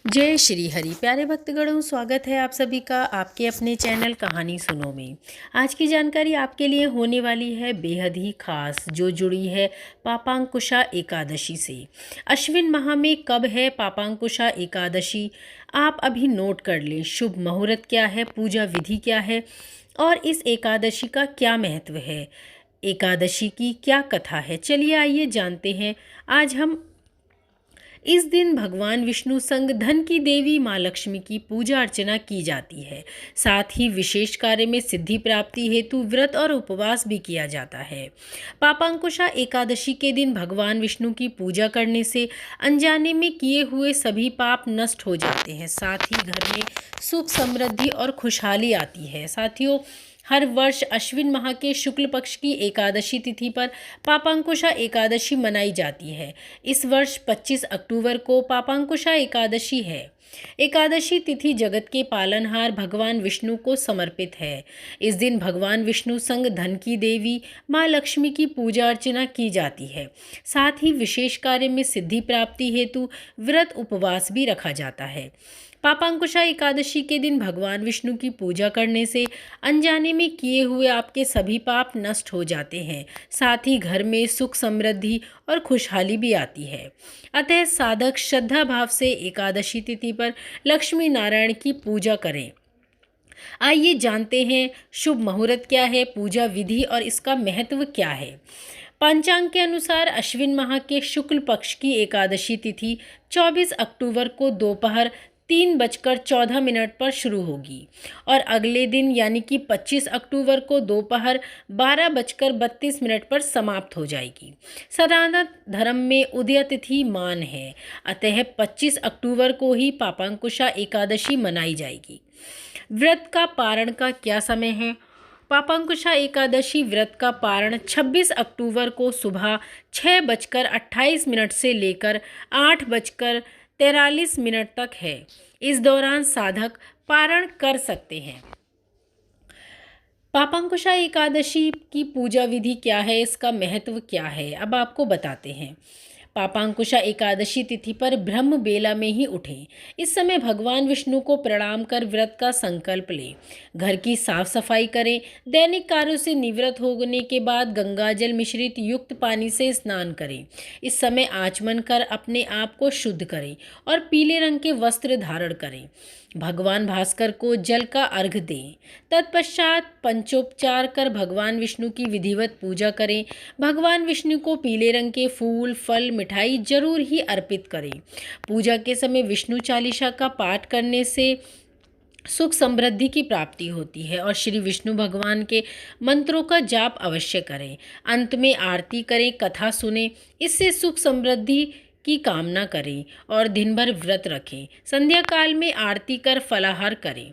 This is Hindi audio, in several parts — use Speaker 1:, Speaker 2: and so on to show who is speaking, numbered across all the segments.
Speaker 1: जय श्री हरि। प्यारे भक्तगणों, स्वागत है आप सभी का आपके अपने चैनल कहानी सुनो में। आज की जानकारी आपके लिए होने वाली है बेहद ही खास, जो जुड़ी है पापांकुशा एकादशी से। अश्विन माह में कब है पापांकुशा एकादशी, आप अभी नोट कर लें। शुभ मुहूर्त क्या है, पूजा विधि क्या है और इस एकादशी का क्या महत्व है, एकादशी की क्या कथा है। चलिए आइए जानते हैं। आज हम इस दिन भगवान विष्णु संग धन की देवी माँ लक्ष्मी की पूजा अर्चना की जाती है। साथ ही विशेष कार्य में सिद्धि प्राप्ति हेतु व्रत और उपवास भी किया जाता है। पापांकुशा एकादशी के दिन भगवान विष्णु की पूजा करने से अनजाने में किए हुए सभी पाप नष्ट हो जाते हैं। साथ ही घर में सुख समृद्धि और खुशहाली आती है। साथियों, हर वर्ष अश्विन माह के शुक्ल पक्ष की एकादशी तिथि पर पापांकुशा एकादशी मनाई जाती है। इस वर्ष 25 अक्टूबर को पापांकुशा एकादशी है। एकादशी तिथि जगत के पालनहार भगवान विष्णु को समर्पित है। इस दिन भगवान विष्णु संग धन की देवी माँ लक्ष्मी की पूजा अर्चना की जाती है। साथ ही विशेष कार्य में सिद्धि प्राप्ति हेतु व्रत उपवास भी रखा जाता है। पापांकुशा एकादशी के दिन भगवान विष्णु की पूजा करने से अनजाने में किए हुए आपके सभी पाप नष्ट हो जाते हैं। साथ ही घर में सुख समृद्धि और खुशहाली भी आती है। अतः साधक श्रद्धा भाव से एकादशी तिथि पर लक्ष्मी नारायण की पूजा करें। आइए जानते हैं शुभ मुहूर्त क्या है, पूजा विधि और इसका महत्व क्या है। पंचांग के अनुसार अश्विन माह के शुक्ल पक्ष की एकादशी तिथि 24 अक्टूबर को दोपहर 3:14 पर शुरू होगी और अगले दिन यानी कि 25 अक्टूबर को दोपहर 12:32 पर समाप्त हो जाएगी। सनातन धर्म में उदय तिथि मान है, अतः 25 अक्टूबर को ही पापांकुशा एकादशी मनाई जाएगी। व्रत का पारण का क्या समय है। पापांकुशा एकादशी व्रत का पारण 26 अक्टूबर को सुबह 6:28 से लेकर 8:43 तक है। इस दौरान साधक पारण कर सकते हैं। पापांकुशा एकादशी की पूजा विधि क्या है, इसका महत्व क्या है, अब आपको बताते हैं। पापांकुशा एकादशी तिथि पर ब्रह्म बेला में ही उठें। इस समय भगवान विष्णु को प्रणाम कर व्रत का संकल्प लें। घर की साफ सफाई करें। दैनिक कार्यों से निवृत्त होने के बाद गंगाजल मिश्रित युक्त पानी से स्नान करें। इस समय आचमन कर अपने आप को शुद्ध करें और पीले रंग के वस्त्र धारण करें। भगवान भास्कर को जल का अर्घ दें। तत्पश्चात पंचोपचार कर भगवान विष्णु की विधिवत पूजा करें। भगवान विष्णु को पीले रंग के फूल, फल, मिठाई जरूर ही अर्पित करें। पूजा के समय विष्णु चालीसा का पाठ करने से सुख समृद्धि की प्राप्ति होती है और श्री विष्णु भगवान के मंत्रों का जाप अवश्य करें। अंत में आरती करें, कथा सुने, इससे सुख समृद्धि की कामना करें और दिन भर व्रत रखें। संध्या काल में आरती कर फलाहार करें।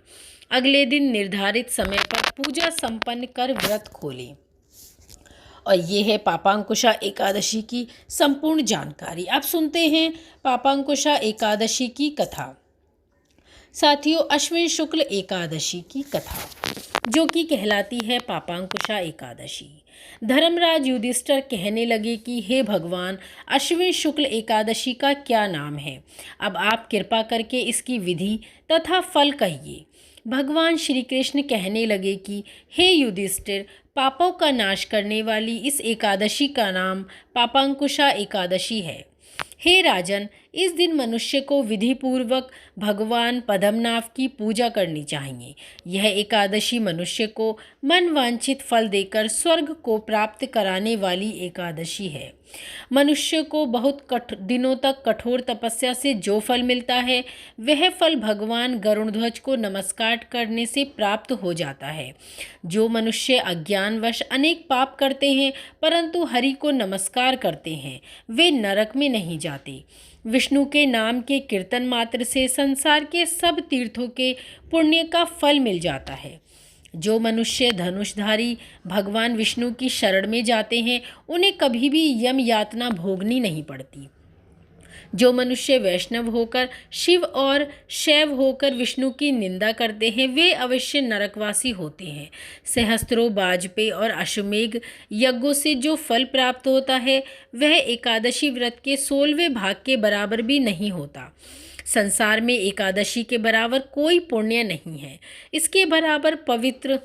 Speaker 1: अगले दिन निर्धारित समय पर पूजा संपन्न कर व्रत खोलें। और ये है पापांकुशा एकादशी की संपूर्ण जानकारी। अब सुनते हैं पापांकुशा एकादशी की कथा। साथियों, अश्विन शुक्ल एकादशी की कथा जो कि कहलाती है पापांकुशा एकादशी। धर्मराज युधिष्ठिर कहने लगे कि हे भगवान, अश्विन शुक्ल एकादशी का क्या नाम है। अब आप कृपा करके इसकी विधि तथा फल कहिए। भगवान श्री कृष्ण कहने लगे कि हे युधिष्ठिर, पापों का नाश करने वाली इस एकादशी का नाम पापांकुशा एकादशी है। हे राजन, इस दिन मनुष्य को विधि पूर्वक भगवान पद्मनाभ की पूजा करनी चाहिए। यह एकादशी मनुष्य को मन वांछित फल देकर स्वर्ग को प्राप्त कराने वाली एकादशी है। मनुष्य को बहुत दिनों तक कठोर तपस्या से जो फल मिलता है, वह फल भगवान गरुड़ध्वज को नमस्कार करने से प्राप्त हो जाता है। जो मनुष्य अज्ञानवश अनेक पाप करते हैं परंतु हरि को नमस्कार करते हैं, वे नरक में नहीं जाते। विष्णु के नाम के कीर्तन मात्र से संसार के सब तीर्थों के पुण्य का फल मिल जाता है। जो मनुष्य धनुषधारी भगवान विष्णु की शरण में जाते हैं, उन्हें कभी भी यम यातना भोगनी नहीं पड़ती। जो मनुष्य वैष्णव होकर शिव और शैव होकर विष्णु की निंदा करते हैं, वे अवश्य नरकवासी होते हैं। सहस्त्रों वाजपेयी और अश्वमेघ यज्ञों से जो फल प्राप्त होता है, वह एकादशी व्रत के 16वें भाग के बराबर भी नहीं होता। संसार में एकादशी के बराबर कोई पुण्य नहीं है। इसके बराबर पवित्र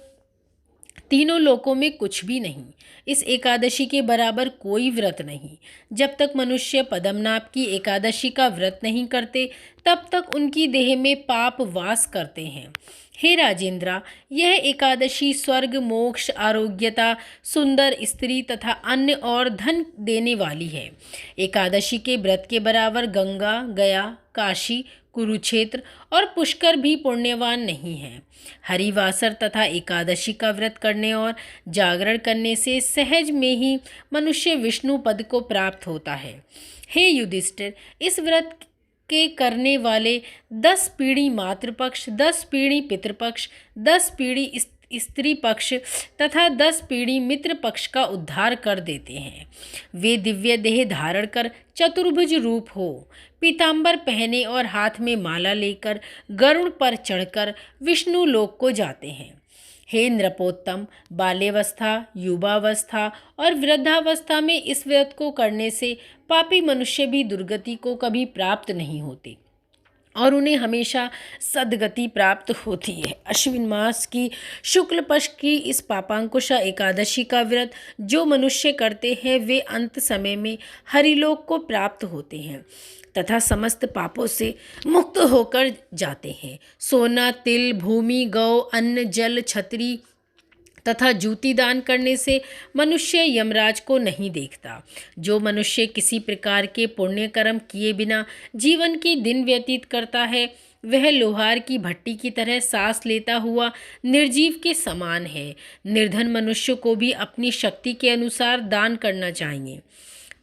Speaker 1: तीनों लोकों में कुछ भी नहीं। इस एकादशी के बराबर कोई व्रत नहीं। जब तक मनुष्य पद्मनाभ की एकादशी का व्रत नहीं करते, तब तक उनकी देह में पाप वास करते हैं। हे राजेंद्रा, यह एकादशी स्वर्ग, मोक्ष, आरोग्यता, सुंदर स्त्री तथा अन्य और धन देने वाली है। एकादशी के व्रत के बराबर गंगा, गया, काशी, कुरुक्षेत्र और पुष्कर भी पुण्यवान नहीं है। हरिवासर तथा एकादशी का व्रत करने और जागरण करने से सहज में ही मनुष्य विष्णु पद को प्राप्त होता है। हे युधिष्ठिर, इस व्रत के करने वाले 10 पीढ़ी मातृपक्ष, 10 पीढ़ी पितृपक्ष, 10 पीढ़ी स्त्री पक्ष तथा 10 पीढ़ी मित्र पक्ष का उद्धार कर देते हैं। वे दिव्य देह धारण कर चतुर्भुज रूप हो, पीतांबर पहने और हाथ में माला लेकर गरुड़ पर चढ़कर विष्णु लोक को जाते हैं। हे नृपोत्तम, बाल्यावस्था, युवावस्था और वृद्धावस्था में इस व्रत को करने से पापी मनुष्य भी दुर्गति को कभी प्राप्त नहीं होते और उन्हें हमेशा सद्गति प्राप्त होती है। अश्विन मास की शुक्ल पक्ष की इस पापांकुशा एकादशी का व्रत जो मनुष्य करते हैं, वे अंत समय में हरिलोक को प्राप्त होते हैं तथा समस्त पापों से मुक्त होकर जाते हैं। सोना, तिल, भूमि, गौ, अन्न, जल, छत्री तथा जूती दान करने से मनुष्य यमराज को नहीं देखता। जो मनुष्य किसी प्रकार के पुण्य कर्म किए बिना जीवन के दिन व्यतीत करता है, वह लोहार की भट्टी की तरह सांस लेता हुआ निर्जीव के समान है। निर्धन मनुष्य को भी अपनी शक्ति के अनुसार दान करना चाहिए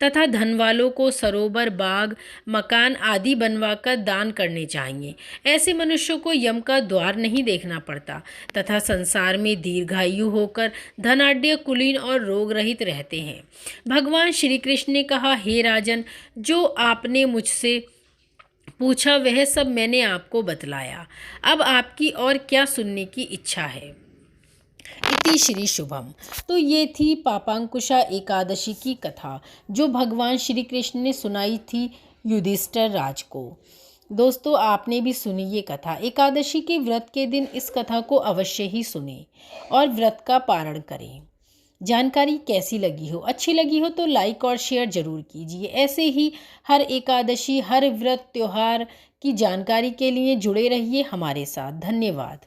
Speaker 1: तथा धन वालों को सरोवर, बाग, मकान आदि बनवाकर दान करने चाहिए। ऐसे मनुष्यों को यम का द्वार नहीं देखना पड़ता तथा संसार में दीर्घायु होकर धनाढ्य, कुलीन और रोग रहित रहते हैं। भगवान श्री कृष्ण ने कहा, हे राजन, जो आपने मुझसे पूछा वह सब मैंने आपको बतलाया। अब आपकी और क्या सुनने की इच्छा है? इति श्री शुभम। तो ये थी पापांकुशा एकादशी की कथा जो भगवान श्री कृष्ण ने सुनाई थी युधिष्ठिर राज को। दोस्तों, आपने भी सुनी ये कथा। एकादशी के व्रत के दिन इस कथा को अवश्य ही सुने और व्रत का पारण करें। जानकारी कैसी लगी हो? अच्छी लगी हो तो लाइक और शेयर जरूर कीजिए। ऐसे ही हर एकादशी, हर व्रत त्योहार की जानकारी के लिए जुड़े रहिए हमारे साथ। धन्यवाद।